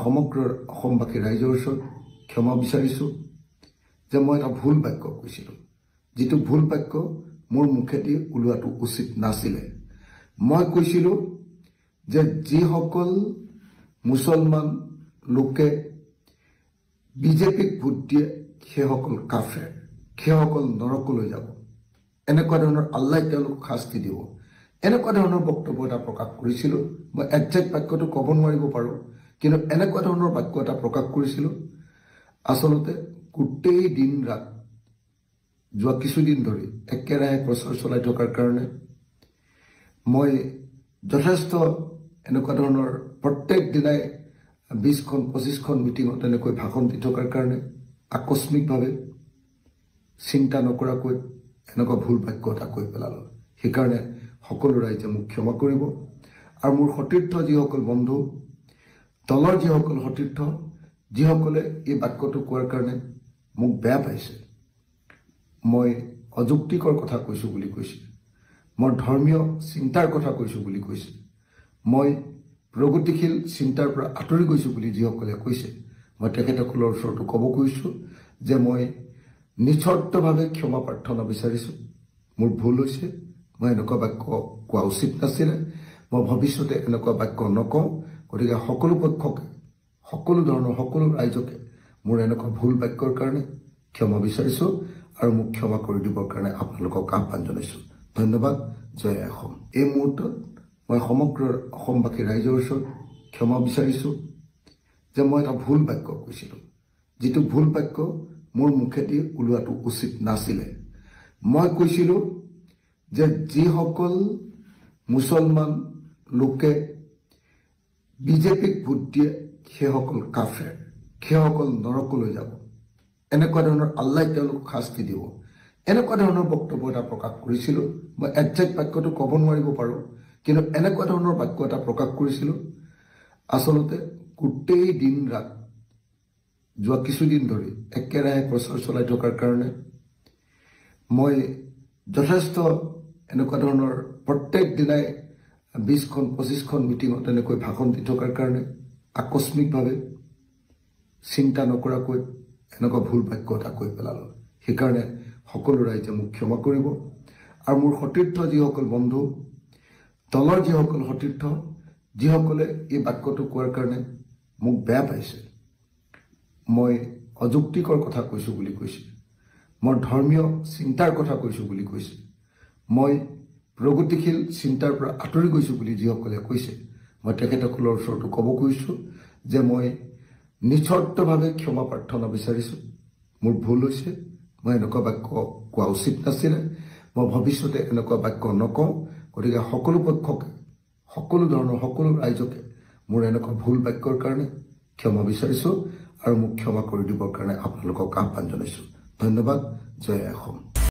সমগ্ৰ অসমবাসী ৰাইজৰ ওচৰত ক্ষমা বিচাৰিছোঁ যে মই এটা ভুল বাক্য কৈছিলোঁ, যিটো ভুল বাক্য মোৰ মুখেদি ওলোৱাটো উচিত নাছিলে। মই কৈছিলোঁ যে যিসকল মুছলমান লোকে বিজেপিক ভোট দিয়ে সেইসকল কাফেৰ, সেইসকল নৰকলৈ যাব, এনেকুৱা ধৰণৰ আল্লাই তেওঁলোকক শাস্তি দিব, এনেকুৱা ধৰণৰ বক্তব্য এটা প্ৰকাশ কৰিছিলোঁ। মই একজেক্ট বাক্যটো ক'ব নোৱাৰিব পাৰোঁ, কিন্তু এনেকুৱা ধৰণৰ বাক্য এটা প্ৰকাশ কৰিছিলোঁ। আচলতে গোটেই দিন ৰাত যোৱা কিছুদিন ধৰি একেৰাহে প্ৰচাৰ চলাই থকাৰ কাৰণে মই যথেষ্ট এনেকুৱা ধৰণৰ প্ৰত্যেক দিনাই 20-25খন মিটিঙত এনেকৈ ভাষণ দি থকাৰ কাৰণে আকস্মিকভাৱে চিন্তা নকৰাকৈ এনেকুৱা ভুল বাক্য এটা কৈ পেলালোঁ। সেইকাৰণে সকলো ৰাইজে মোক ক্ষমা কৰিব। আৰু মোৰ সতীৰ্থ যিসকল বন্ধু, দলৰ যিসকল সতীৰ্থ, যিসকলে এই বাক্যটো কোৱাৰ কাৰণে মোক বেয়া পাইছে, মই অযুক্তিকৰ কথা কৈছোঁ বুলি কৈছে, মই ধৰ্মীয় চিন্তাৰ কথা কৈছোঁ বুলি কৈছে, মই প্ৰগতিশীল চিন্তাৰ পৰা আঁতৰি গৈছোঁ বুলি যিসকলে কৈছে, মই তেখেতসকলৰ ওচৰতো ক'ব কৈছোঁ যে মই নিস্বাৰ্থভাৱে ক্ষমা প্ৰাৰ্থনা বিচাৰিছোঁ। মোৰ ভুল হৈছে, মই এনেকুৱা বাক্য কোৱা উচিত নাছিলে। মই ভৱিষ্যতে এনেকুৱা বাক্য নকওঁ। গতিকে সকলো পক্ষকে, সকলো ধৰণৰ সকলো ৰাইজকে মোৰ এনেকুৱা ভুল বাক্যৰ কাৰণে ক্ষমা বিচাৰিছোঁ আৰু মোক ক্ষমা কৰি দিবৰ কাৰণে আপোনালোকক আহ্বান জনাইছোঁ। ধন্যবাদ। জয় অসম। এই মুহূৰ্তত মই সমগ্ৰ অসমবাসী ৰাইজৰ ওচৰত ক্ষমা বিচাৰিছোঁ যে মই এটা ভুল বাক্য কৈছিলোঁ, যিটো ভুল বাক্য মোৰ মুখেদি ওলোৱাটো উচিত নাছিলে। মই কৈছিলোঁ যে যিসকল মুছলমান লোকে বিজেপিক ভোট দিয়ে সেইসকল কাফেৰ, সেইসকল নৰকলৈ যাব, এনেকুৱা ধৰণৰ আল্লাই তেওঁলোকক শাস্তি দিব, এনেকুৱা ধৰণৰ বক্তব্য এটা প্ৰকাশ কৰিছিলোঁ। মই একজেক্ট বাক্যটো ক'ব নোৱাৰিব পাৰোঁ, কিন্তু এনেকুৱা ধৰণৰ বাক্য এটা প্ৰকাশ কৰিছিলোঁ। আচলতে গোটেই দিন ৰাত যোৱা কিছুদিন ধৰি একেৰাহে প্ৰচাৰ চলাই থকাৰ কাৰণে মই যথেষ্ট এনেকুৱা ধৰণৰ প্ৰত্যেক দিনাই 20-25খন মিটিঙত এনেকৈ ভাষণ দি থকাৰ কাৰণে আকস্মিকভাৱে চিন্তা নকৰাকৈ এনেকুৱা ভুল বাক্য এটা কৈ পেলালোঁ। সেইকাৰণে সকলো ৰাইজে মোক ক্ষমা কৰিব। আৰু মোৰ সতীৰ্থ যিসকল বন্ধু, দলৰ যিসকল সতীৰ্থ, যিসকলে এই বাক্যটো কোৱাৰ কাৰণে মোক বেয়া পাইছে, মই অযুক্তিকৰ কথা কৈছোঁ বুলি কৈছে, মই ধৰ্মীয় চিন্তাৰ কথা কৈছোঁ বুলি কৈছে, মই প্ৰগতিশীল চিন্তাৰ পৰা আঁতৰি গৈছোঁ বুলি যিসকলে কৈছে, মই তেখেতসকলৰ ওচৰতো ক'ব কৈছোঁ যে মই নিস্বাৰ্থভাৱে ক্ষমা প্ৰাৰ্থনা বিচাৰিছোঁ। মোৰ ভুল হৈছে, মই এনেকুৱা বাক্য কোৱা উচিত নাছিলে। মই ভৱিষ্যতে এনেকুৱা বাক্য নকওঁ। গতিকে সকলো পক্ষকে, সকলো ধৰণৰ সকলো ৰাইজকে মোৰ এনেকুৱা ভুল বাক্যৰ কাৰণে ক্ষমা বিচাৰিছোঁ আৰু মোক ক্ষমা কৰি দিবৰ কাৰণে আপোনালোকক আহ্বান জনাইছোঁ। ধন্যবাদ। জয় অসম।